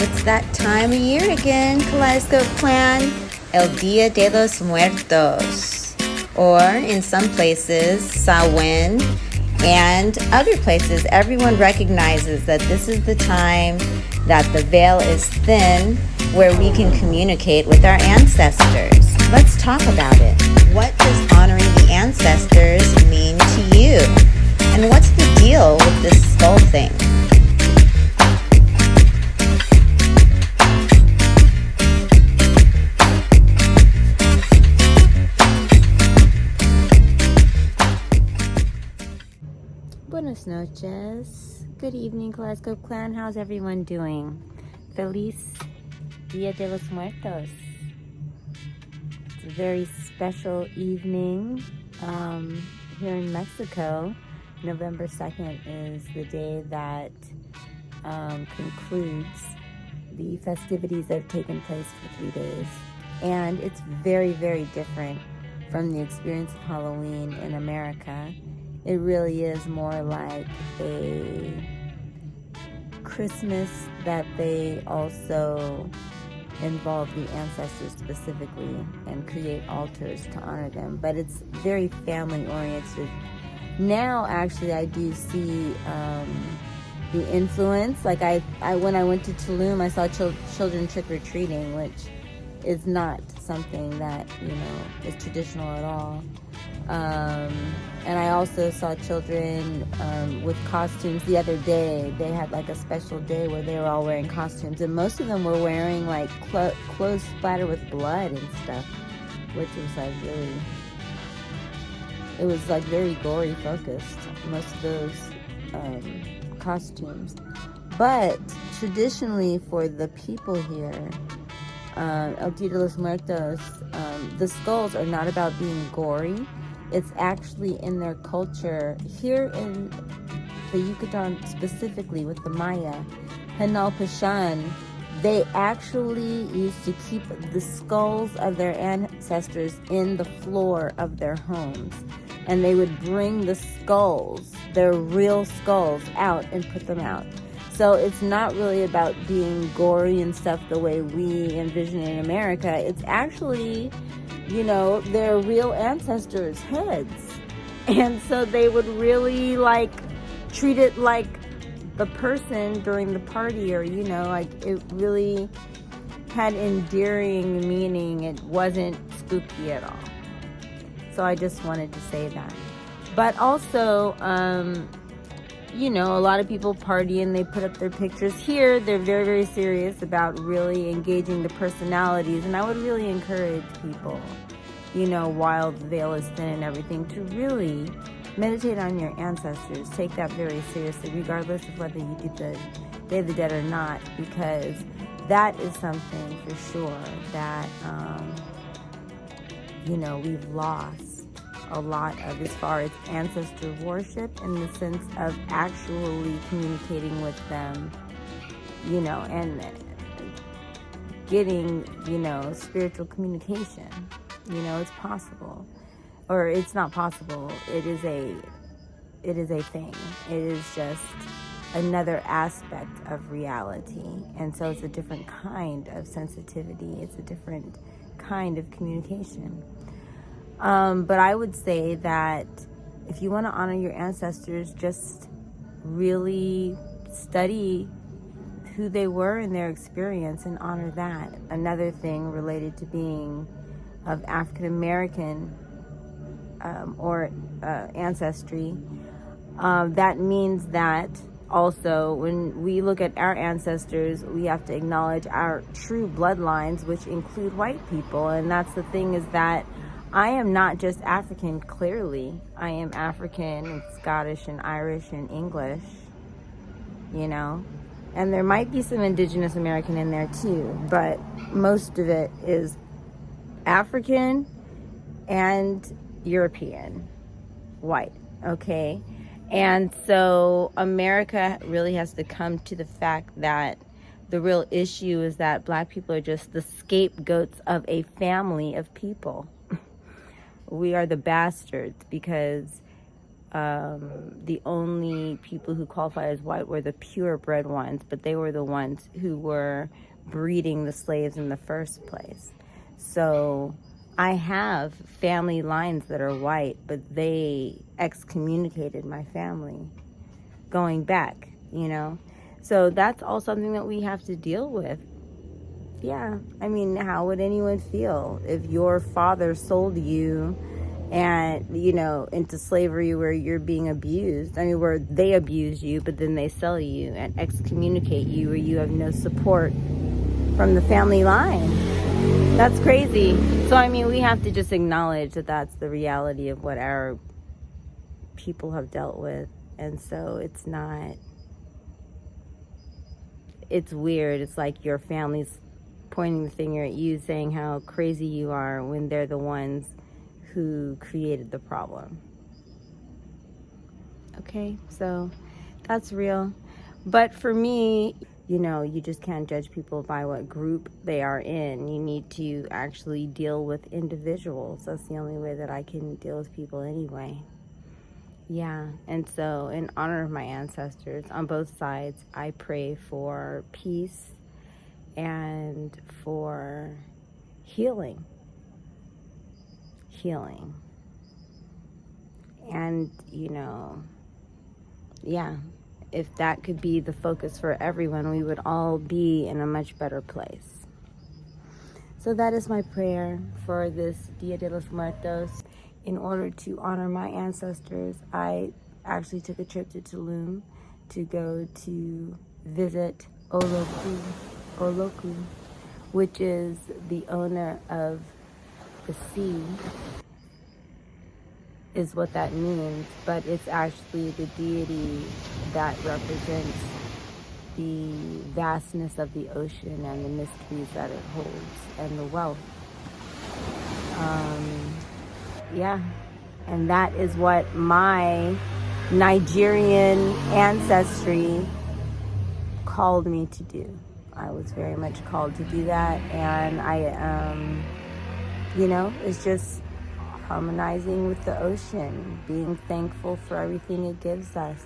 It's that time of year again, Kaleidoscope Klan. El Dia de los Muertos. Or in some places, Samhain, and other places, everyone recognizes that this is the time that the veil is thin, where we can communicate with our ancestors. Let's talk about it. What does honoring the ancestors mean to you? And what's the deal with this skull thing? Buenas noches. Good evening, Kaleidoscope Clan. How's everyone doing? Feliz Dia de los Muertos. It's a very special evening here in Mexico. November 2nd is the day that concludes the festivities that have taken place for 3 days. And it's very, very different from the experience of Halloween in America. It really is more like a Christmas that they also involve the ancestors specifically and create altars to honor them. But it's very family oriented. Now, actually, I do see the influence. Like when I went to Tulum, I saw children trick-or-treating, which is not something that, is traditional at all. And I also saw children with costumes the other day. They had like a special day where they were all wearing costumes, and most of them were wearing like clothes splattered with blood and stuff, which was like really, it was like very gory focused, most of those costumes. But traditionally for the people here, El Dia de los Muertos, the skulls are not about being gory. It's actually in their culture here in the Yucatan, specifically with the Maya, Janal Pixan, they actually used to keep the skulls of their ancestors in the floor of their homes. And they would bring the skulls, their real skulls, out and put them out. So it's not really about being gory and stuff the way we envision it in America. It's actually, their real ancestors' heads. And so they would really treat it like the person during the party, or, it really had endearing meaning. It wasn't spooky at all. So I just wanted to say that. But also, a lot of people party and they put up their pictures. Here, they're very, very serious about really engaging the personalities. And I would really encourage people, while the veil is thin and everything, to really meditate on your ancestors. Take that very seriously, regardless of whether you do the Day of the Dead or not, because that is something for sure that, we've lost a lot of as far as ancestor worship, in the sense of actually communicating with them, and getting, spiritual communication. It's possible, or it's not possible. It is a thing. It is just another aspect of reality. And so it's a different kind of sensitivity. It's a different kind of communication. But I would say that if you want to honor your ancestors, just really study who they were and their experience and honor that. Another thing related to being of African American or ancestry, that means that also when we look at our ancestors, we have to acknowledge our true bloodlines, which include white people. And that's the thing, is that I am not just African, clearly. I am African and Scottish and Irish and English, And there might be some indigenous American in there too, but most of it is African and European, white, okay? And so America really has to come to the fact that the real issue is that Black people are just the scapegoats of a family of people. We are the bastards because the only people who qualified as white were the purebred ones, but they were the ones who were breeding the slaves in the first place. So I have family lines that are white, but they excommunicated my family going back, you know? So that's all something that we have to deal with. Yeah, I mean, how would anyone feel if your father sold you and, you know, into slavery where you're being abused? I mean, where they abuse you, but then they sell you and excommunicate you, where you have no support from the family line. That's crazy. So, I mean, we have to just acknowledge that that's the reality of what our people have dealt with. And so it's not, it's weird. It's like your family's pointing the finger at you, saying how crazy you are when they're the ones who created the problem. Okay, so that's real. But for me, you know, you just can't judge people by what group they are in. You need to actually deal with individuals. That's the only way that I can deal with people anyway. Yeah, and so in honor of my ancestors on both sides, I pray for peace and for healing. And, you know, yeah, if that could be the focus for everyone, we would all be in a much better place. So that is my prayer for this Dia de los Muertos. In order to honor my ancestors, I actually took a trip to Tulum to go to visit Oloku, which is the owner of the sea, is what that means, but it's actually the deity that represents the vastness of the ocean and the mysteries that it holds and the wealth. Yeah, and that is what my Nigerian ancestry called me to do. I was very much called to do that, and I, you know, it's just harmonizing with the ocean, being thankful for everything it gives us,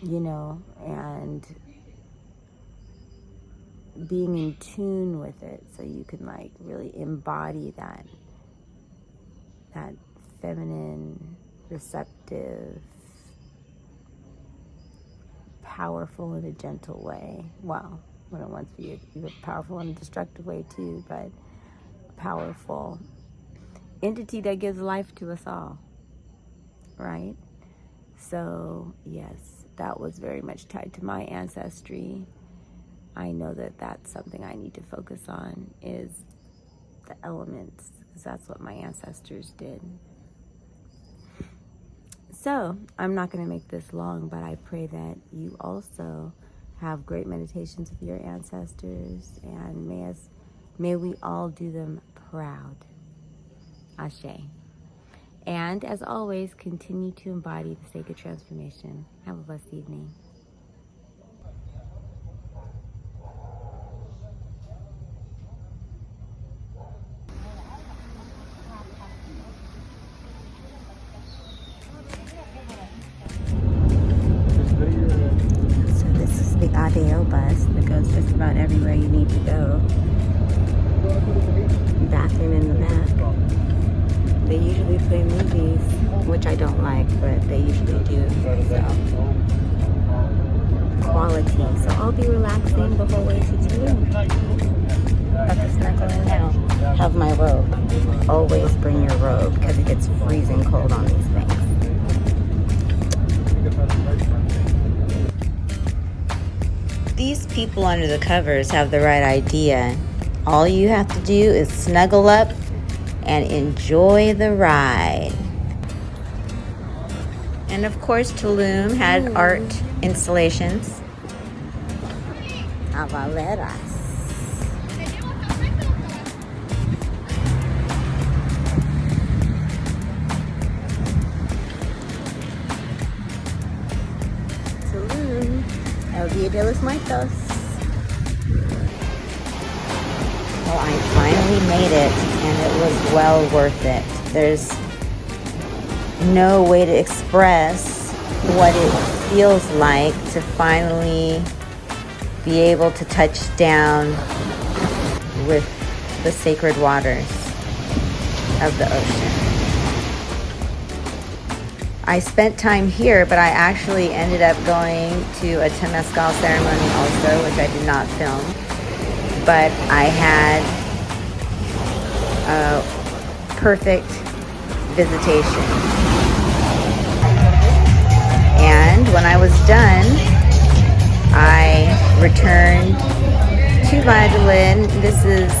you know, and being in tune with it, so you can like really embody that feminine, receptive, powerful in a gentle way. Well, when it wants to be powerful in a destructive way too, but a powerful entity that gives life to us all, right? So yes, that was very much tied to my ancestry. I know that that's something I need to focus on, is the elements, because that's what my ancestors did. So I'm not going to make this long, but I pray that you also have great meditations with your ancestors, and may we all do them proud. Ashe. And as always, continue to embody the sacred transformation. Have a blessed evening. Adeo bus that goes just about everywhere you need to go. Bathroom in the back. They usually play movies, which I don't like, but they usually do. So quality. So I'll be relaxing the whole way to Tulum. About to snuggle in now. Have my robe. Always bring your robe because it gets freezing cold on these things. These people under the covers have the right idea. All you have to do is snuggle up and enjoy the ride. And of course, Tulum had art installations. Avaleras. Tulum. El Dia de los Muertos. Well, I finally made it, and it was well worth it. There's no way to express what it feels like to finally be able to touch down with the sacred waters of the ocean. I spent time here, but I actually ended up going to a Temescal ceremony also, which I did not film. But I had a perfect visitation. And when I was done, I returned to Valladolid. This is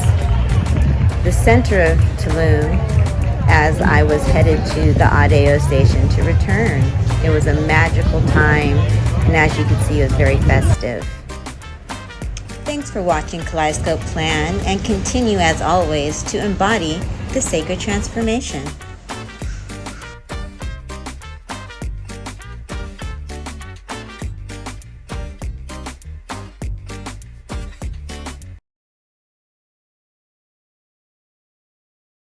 the center of Tulum, as I was headed to the Adeo station to return. It was a magical time, and as you can see, it was very festive. Thanks for watching Kaleidoscope Klan, and continue as always to embody the sacred transformation.